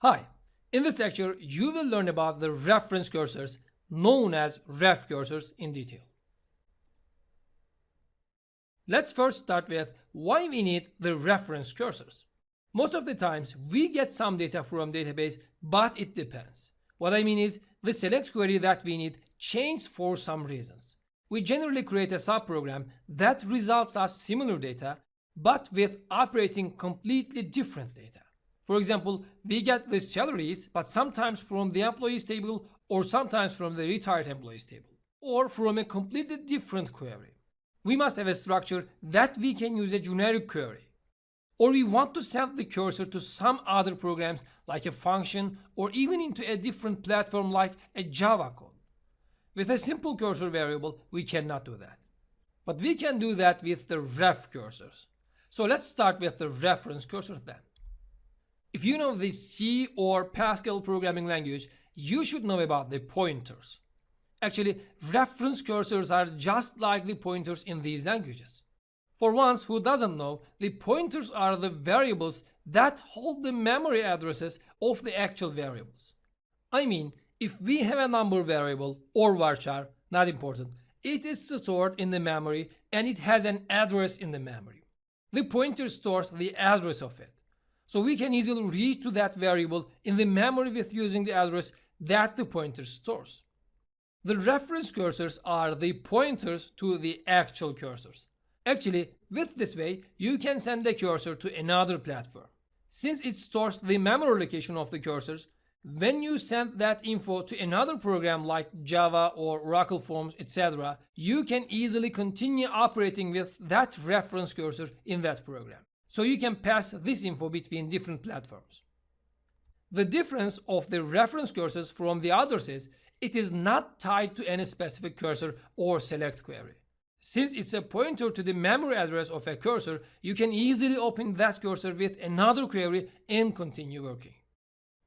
Hi, in this lecture you will learn about the reference cursors known as ref cursors in detail. Let's first start with why we need the reference cursors. Most of the times we get some data from database, but it depends. What I mean is the select query that we need changes for some reasons. We generally create a subprogram that results as similar data but with operating completely different data. For example, we get the salaries, but sometimes from the employees table or sometimes from the retired employees table or from a completely different query. We must have a structure that we can use a generic query. Or we want to send the cursor to some other programs like a function or even into a different platform like a Java code. With a simple cursor variable, we cannot do that. But we can do that with the ref cursors. So let's start with the reference cursors then. If you know the C or Pascal programming language, you should know about the pointers. Actually, reference cursors are just like the pointers in these languages. For ones who doesn't know, the pointers are the variables that hold the memory addresses of the actual variables. I mean, if we have a number variable or varchar, not important, it is stored in the memory and it has an address in the memory. The pointer stores the address of it. So we can easily reach to that variable in the memory with using the address that the pointer stores. The reference cursors are the pointers to the actual cursors. Actually, with this way, you can send the cursor to another platform. Since it stores the memory location of the cursors, when you send that info to another program like Java or Oracle Forms, etc., you can easily continue operating with that reference cursor in that program. So you can pass this info between different platforms. The difference of the reference cursors from the others is it is not tied to any specific cursor or select query. Since it's a pointer to the memory address of a cursor, you can easily open that cursor with another query and continue working.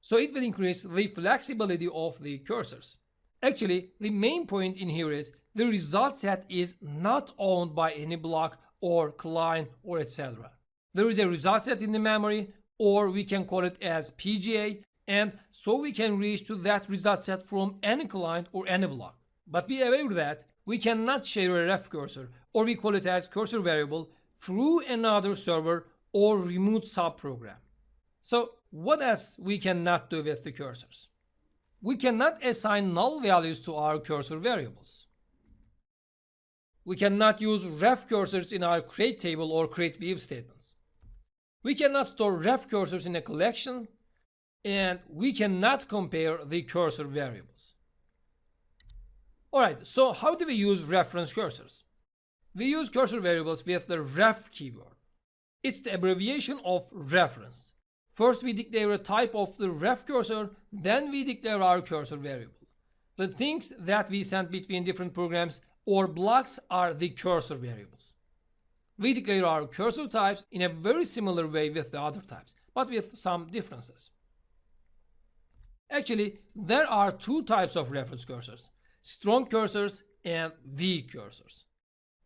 So it will increase the flexibility of the cursors. Actually, the main point in here is the result set is not owned by any block or client or etc. There is a result set in the memory, or we can call it as PGA, and so we can reach to that result set from any client or any block. But be aware that we cannot share a ref cursor, or we call it as cursor variable, through another server or remote subprogram. So what else we cannot do with the cursors? We cannot assign null values to our cursor variables. We cannot use ref cursors in our create table or create view statements. We cannot store ref cursors in a collection, and we cannot compare the cursor variables. Alright, so how do we use reference cursors? We use cursor variables with the ref keyword. It's the abbreviation of reference. First we declare a type of the ref cursor, then we declare our cursor variable. The things that we send between different programs or blocks are the cursor variables. We declare our cursor types in a very similar way with the other types, but with some differences. Actually, there are two types of reference cursors: strong cursors and weak cursors.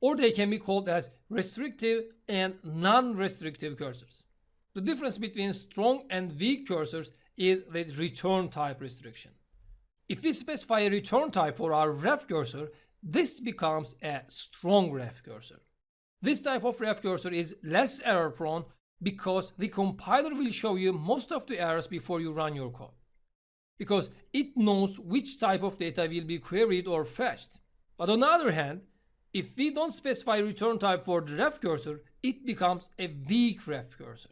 Or they can be called as restrictive and non-restrictive cursors. The difference between strong and weak cursors is the return type restriction. If we specify a return type for our ref cursor, this becomes a strong ref cursor. This type of ref cursor is less error prone because the compiler will show you most of the errors before you run your code, because it knows which type of data will be queried or fetched. But on the other hand, if we don't specify return type for the ref cursor, it becomes a weak ref cursor.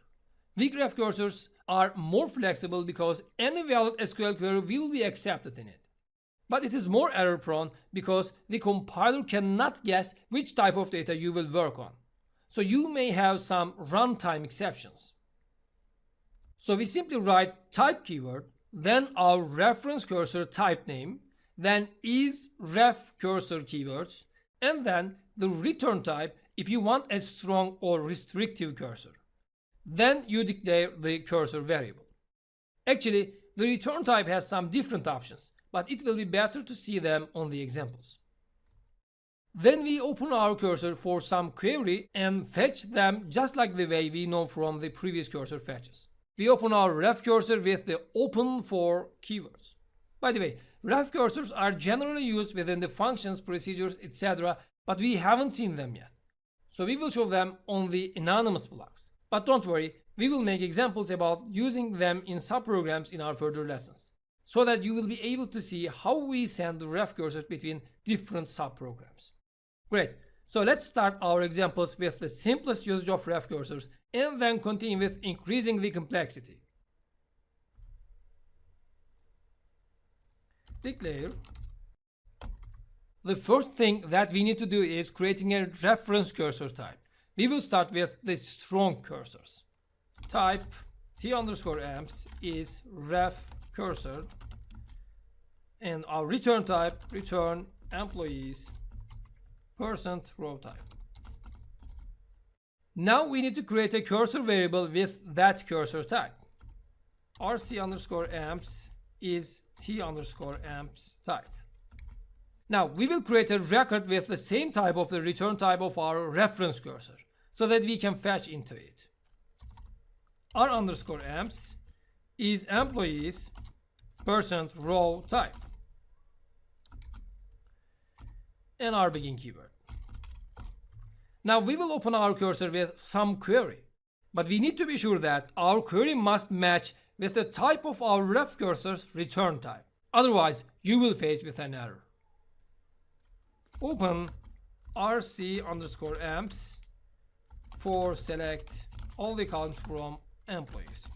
Weak ref cursors are more flexible because any valid SQL query will be accepted in it. But it is more error prone because the compiler cannot guess which type of data you will work on. So you may have some runtime exceptions. So we simply write type keyword, then our reference cursor type name, then is ref cursor keywords, and then the return type if you want a strong or restrictive cursor. Then you declare the cursor variable. Actually, the return type has some different options, but it will be better to see them on the examples. Then we open our cursor for some query and fetch them just like the way we know from the previous cursor fetches. we open our ref cursor with the open for keywords. By the way, ref cursors are generally used within the functions, procedures, etc., but we haven't seen them yet. So we will show them on the anonymous blocks. But don't worry, we will make examples about using them in subprograms in our further lessons, so that you will be able to see how we send the ref cursors between different subprograms. Great. So let's start our examples with the simplest usage of ref cursors and then continue with increasing the complexity. Declare. The first thing that we need to do is creating a reference cursor type. We will start with the strong cursors. Type t_amps is ref cursor, and our return type return employees %row type. Now we need to create a cursor variable with that cursor type. rc_amps is t_amps type. Now we will create a record with the same type of the return type of our reference cursor so that we can fetch into it. r_amps is employees %row type, and our begin keyword. Now we will open our cursor with some query, but we need to be sure that our query must match with the type of our ref cursor's return type. Otherwise, you will face with an error. Open rc_amps for select all the columns from employees.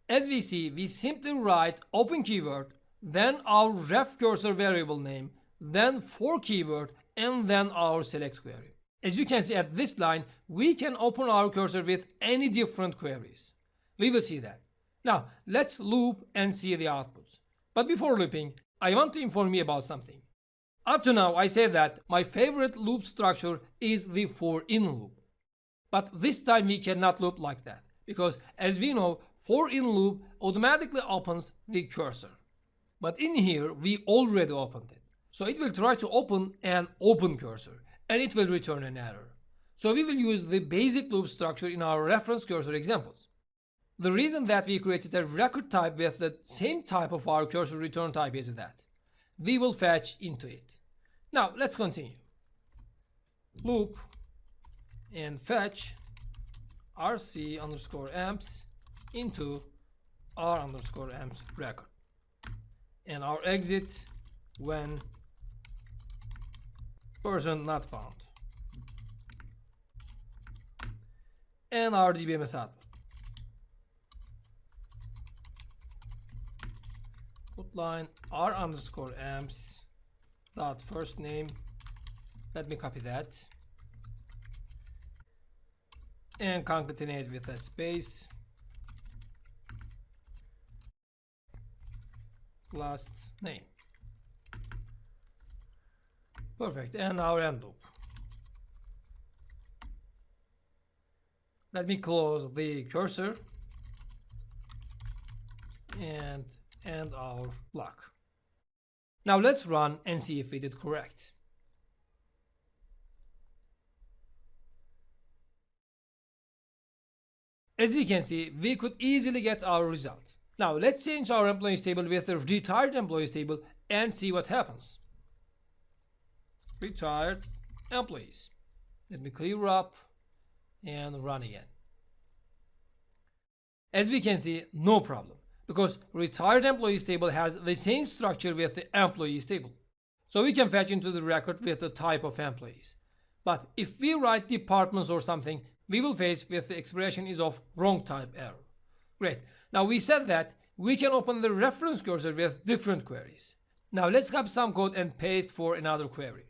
As we see, we simply write open keyword, then our ref cursor variable name, then for keyword, and then our select query. As you can see at this line, we can open our cursor with any different queries. We will see that. Now, let's loop and see the outputs. But before looping, I want to inform you about something. Up to now, I said that my favorite loop structure is the for in loop. But this time we cannot loop like that, because as we know, for in loop automatically opens the cursor. But in here, we already opened it. So it will try to open an open cursor, and it will return an error. So we will use the basic loop structure in our reference cursor examples. The reason that we created a record type with the same type of our cursor return type is that we will fetch into it. Now let's continue. Loop and fetch rc_amps into r_amps record, and our exit when person not found, and our dbms output. Put line r_amps dot first name. Let me copy that and concatenate with a space last name. Perfect, and our end loop. Let me close the cursor and end our block. Now let's run and see if we did correct. As you can see, we could easily get our result. Now let's change our employees table with the retired employees table and see what happens. Retired employees. Let me clear up and run again. As we can see, no problem, because retired employees table has the same structure with the employees table. So we can fetch into the record with the type of employees. But if we write departments or something, we will face with the expression is of wrong type error. Great. Now we said that we can open the reference cursor with different queries. Now let's copy some code and paste for another query.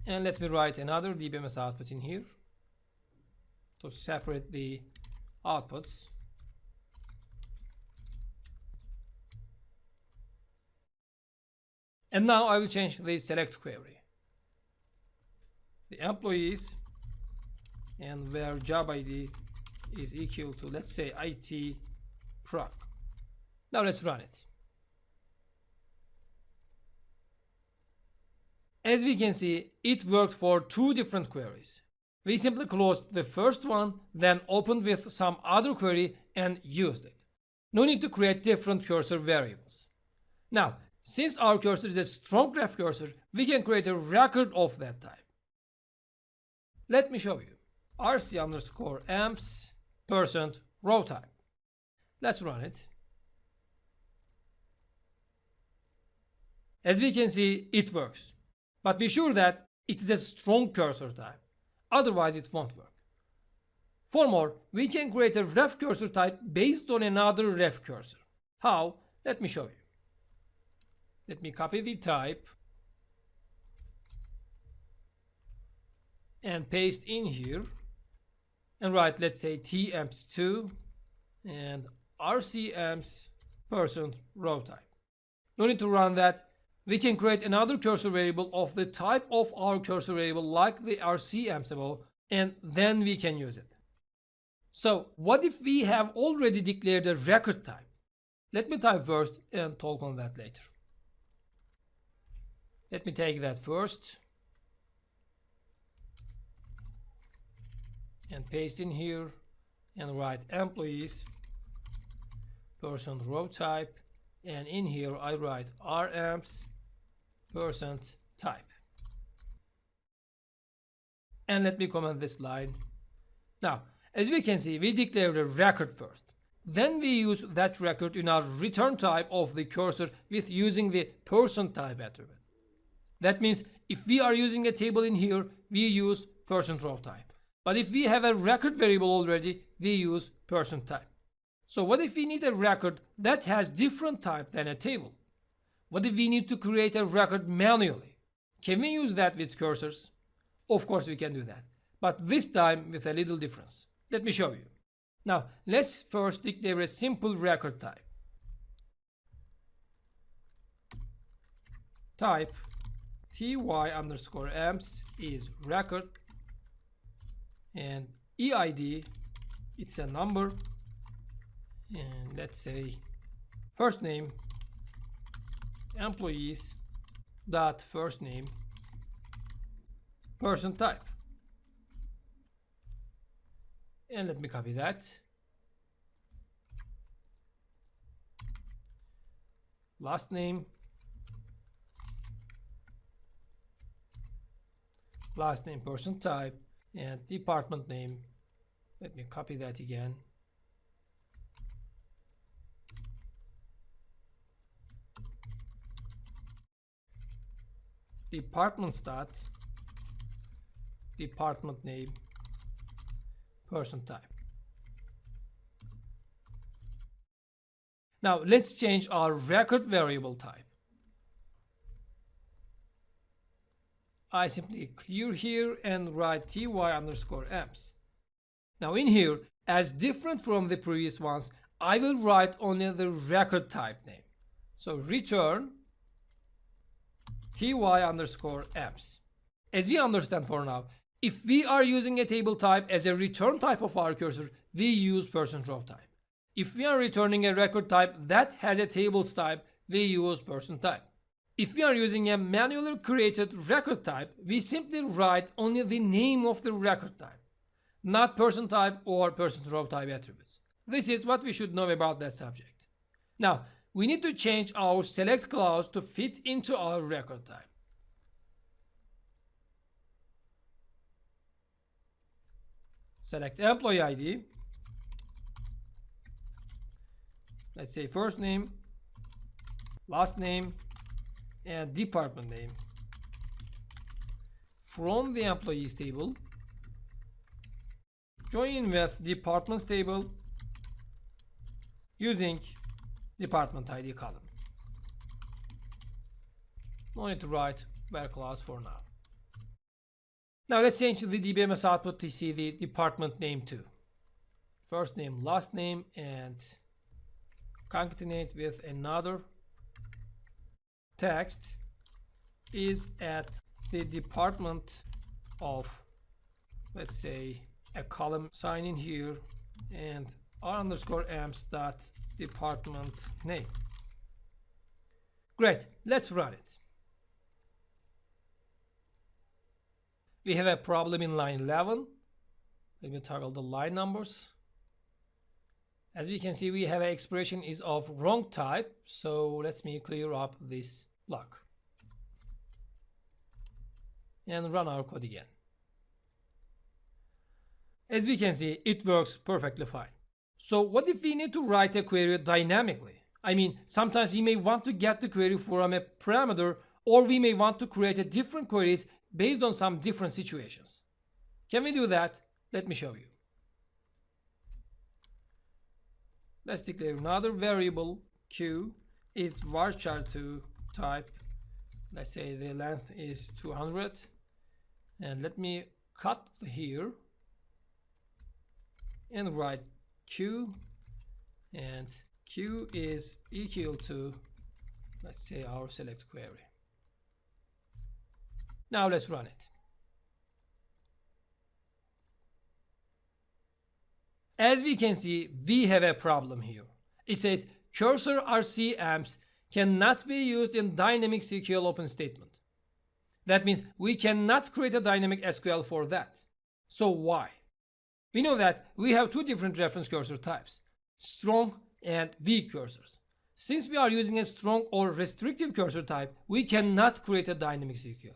And let me write another dbms output in here to separate the outputs. And now I will change the select query. The employees, and where job ID is equal to, let's say, IT proc. Now let's run it. as we can see, it worked for two different queries. We simply closed the first one, then opened with some other query and used it. No need to create different cursor variables. Now, since our cursor is a strong graph cursor, we can create a record of that type. Let me show you. rc_amps %row type. Let's run it. As we can see, it works. But be sure that it is a strong cursor type. Otherwise, it won't work. For more, we can create a ref cursor type based on another ref cursor. How? Let me show you. Let me copy the type and paste in here and write, let's say, tamps2 and rcamps %row type. No need to run that. We can create another cursor variable of the type of our cursor variable like the rcamps above, and then we can use it. So what if we have already declared a record type? Let me type first and talk on that later. Let me take that first and paste in here and write employees %row type, and in here I write ramps %type. And let me comment this line. Now, as we can see, we declared a record first. Then we use that record in our return type of the cursor with using the %type attribute. That means if we are using a table in here, we use %row type. But if we have a record variable already, we use %type. So what if we need a record that has different type than a table? What if we need to create a record manually? Can we use that with cursors? Of course we can do that, but this time with a little difference. Let me show you. Now let's first declare a simple record type. Type ty_amps is record, and EID, it's a number, and let's say first name employees dot first name %type, and let me copy that. Last name %type, and department name, let me copy that again. Department stat, department name %type. Now let's change our record variable type. I simply clear here and write ty_amps. Now in here, as different from the previous ones, I will write only the record type name. So return ty_amps. As we understand for now, if we are using a table type as a return type of our cursor, we use %row type. If we are returning a record type that has a tables type, we use %type. If we are using a manually created record type, we simply write only the name of the record type, not %type or %row type attributes. This is what we should know about that subject. Now, we need to change our select clause to fit into our record type. Select employee ID. Let's say first name, last name, and department name. From the employees table, join with departments table using department ID column. No need to write where clause for now. Now let's change the DBMS output to see the department name too. First name, last name, and concatenate with another text is at the department of, let's say, a column sign in here, and r_amps dot department name. Great, let's run it. we have a problem in line 11. Let me toggle the line numbers. As we can see, we have an expression is of wrong type. So let me clear up this block and run our code again. As we can see, it works perfectly fine. So what if we need to write a query dynamically? I mean, sometimes we may want to get the query from a parameter, or we may want to create a different queries based on some different situations. Can we do that? Let me show you. Let's declare another variable. Q is varchar2 type. Let's say the length is 200. And let me cut here and write Q, and Q is equal to, let's say, our select query. Now let's run it. As we can see, we have a problem here. It says cursor RC amps cannot be used in dynamic SQL open statement. That means we cannot create a dynamic SQL for that. So why? We know that we have two different reference cursor types, strong and weak cursors. Since we are using a strong or restrictive cursor type, we cannot create a dynamic SQL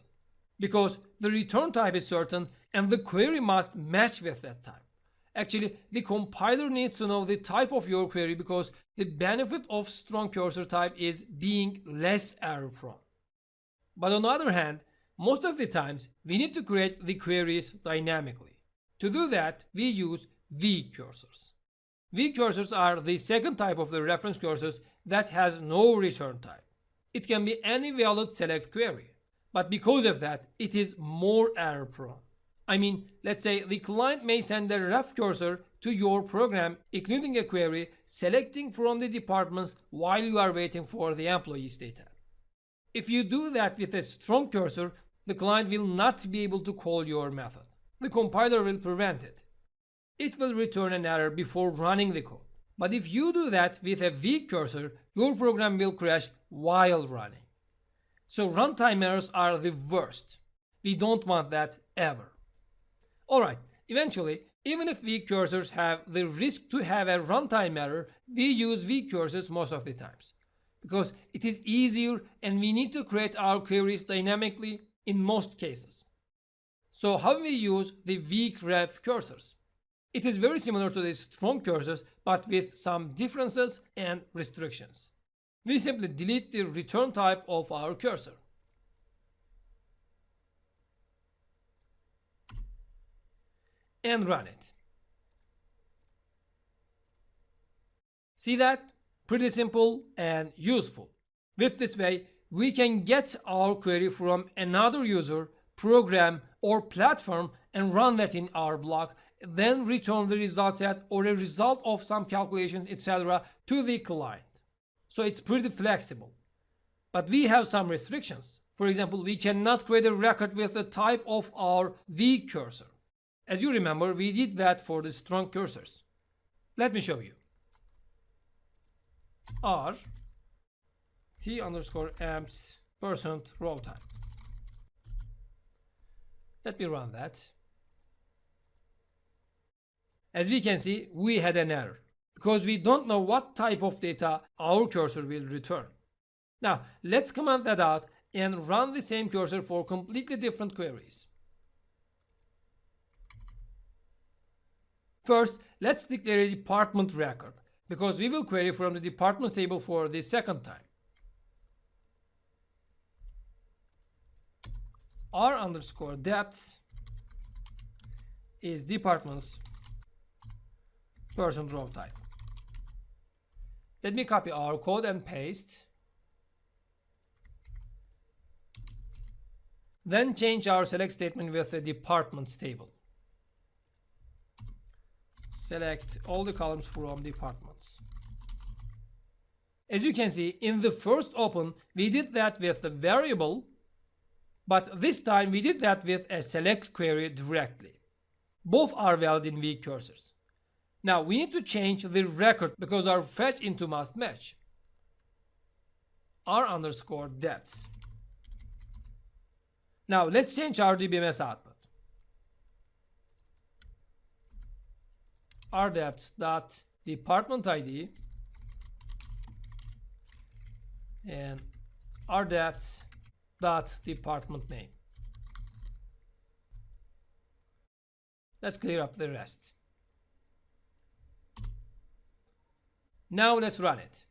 because the return type is certain and the query must match with that type. Actually, the compiler needs to know the type of your query because the benefit of strong cursor type is being less error prone. But on the other hand, most of the times we need to create the queries dynamically. To do that, we use weak cursors. Weak cursors are the second type of the reference cursors that has no return type. It can be any valid select query, but because of that, it is more error prone. I mean, let's say the client may send a ref cursor to your program, including a query, selecting from the departments while you are waiting for the employees data. If you do that with a strong cursor, the client will not be able to call your method. The compiler will prevent it. It will return an error before running the code. But if you do that with a weak cursor, your program will crash while running. So runtime errors are the worst. We don't want that ever. Alright, eventually, even if weak cursors have the risk to have a runtime error, we use weak cursors most of the times. Because it is easier and we need to create our queries dynamically in most cases. So how we use the weak ref cursors? It is very similar to the strong cursors, but with some differences and restrictions. We simply delete the return type of our cursor. And run it. See that? Pretty simple and useful. With this way, we can get our query from another user, program, or platform and run that in our block, then return the result set or a result of some calculations, etc. to the client. So it's pretty flexible. But we have some restrictions. For example, we cannot create a record with the type of our weak cursor. As you remember, we did that for the strong cursors. Let me show you. R T underscore amps % row type. Let me run that. As we can see, we had an error because we don't know what type of data our cursor will return. Now, let's comment that out and run the same cursor for completely different queries. First, let's declare a department record because we will query from the departments table for the second time. R underscore depths is departments % row type. Let me copy our code and paste. Then change our select statement with the departments table. Select all the columns from departments. As you can see, in the first open, we did that with the variable, but this time we did that with a select query directly. Both are valid in weak cursors. Now we need to change the record because our fetch into must match. R underscore depths. Now let's change our DBMS output. rdepth.department ID and rdepth.department name. Let's clear up the rest. Now let's run it.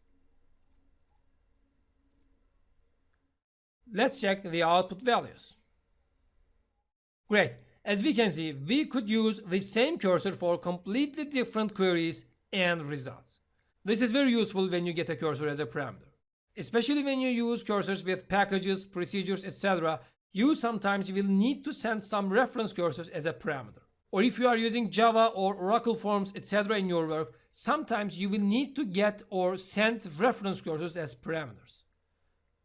Let's check the output values. Great. As we can see, we could use the same cursor for completely different queries and results. This is very useful when you get a cursor as a parameter. Especially when you use cursors with packages, procedures, etc., you sometimes will need to send some reference cursors as a parameter. Or if you are using Java or Oracle forms, etc. in your work, sometimes you will need to get or send reference cursors as parameters.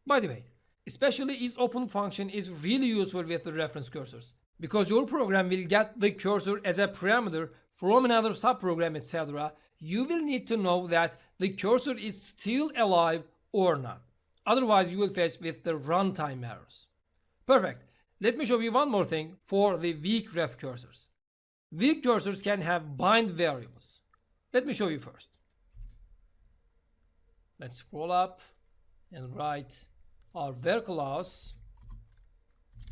By the way, especially isOpen function is really useful with the reference cursors, because your program will get the cursor as a parameter from another subprogram, etc. You will need to know that the cursor is still alive or not. Otherwise, you will face with the runtime errors. Perfect. Let me show you one more thing for the weak ref cursors. Weak cursors can have bind variables. Let me show you first. Let's scroll up and write our where clause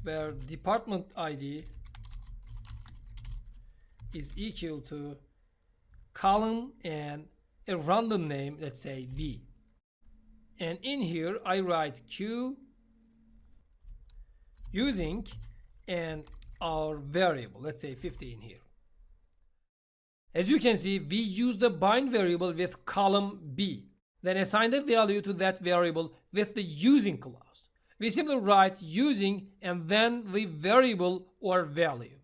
where department ID is equal to column and a random name, let's say B. And in here I write Q using and our variable, let's say 50 in here. As you can see, we use the bind variable with column B, then assign a value to that variable with the using clause. We simply write using and then the variable or value.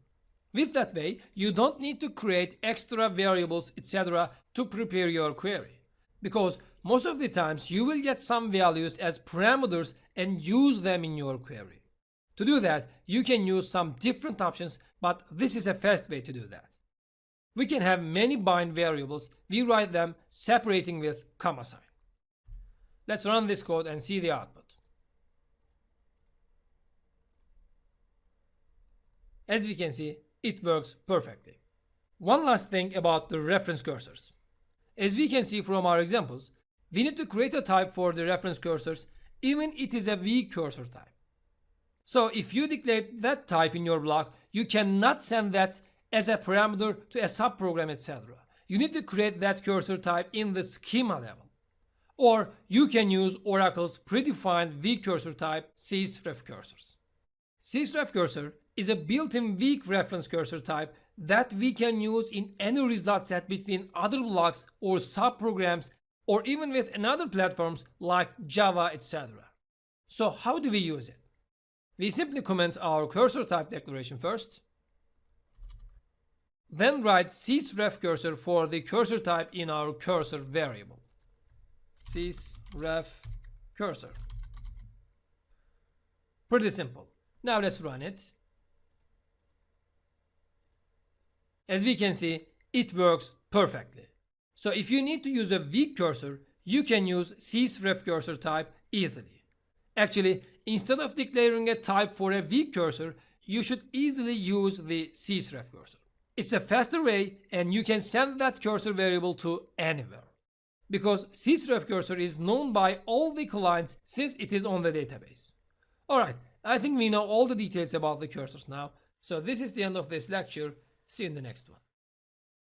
With that way, you don't need to create extra variables, etc. to prepare your query, because most of the times you will get some values as parameters and use them in your query. To do that, you can use some different options, but this is a fast way to do that. We can have many bind variables. We write them separating with comma sign. Let's run this code and see the output. As we can see, it works perfectly. One last thing about the reference cursors. As we can see from our examples, we need to create a type for the reference cursors, even it is a weak cursor type. So if you declare that type in your block, you cannot send that as a parameter to a subprogram, etc. You need to create that cursor type in the schema level. Or you can use Oracle's predefined weak cursor type sysref cursors. Sysref cursor is a built-in weak reference cursor type that we can use in any result set between other blocks or subprograms, or even with another platforms like Java, etc. So how do we use it? We simply comment our cursor type declaration first, then write sysref cursor for the cursor type in our cursor variable. Sysref cursor. Pretty simple. Now let's run it. As we can see, it works perfectly. So if you need to use a weak cursor, you can use sysref cursor type easily. Actually, instead of declaring a type for a weak cursor, you should easily use the sysref cursor. It's a faster way, and you can send that cursor variable to anywhere, because sysref cursor is known by all the clients since it is on the database. Alright, I think we know all the details about the cursors now. So this is the end of this lecture. See you in the next one.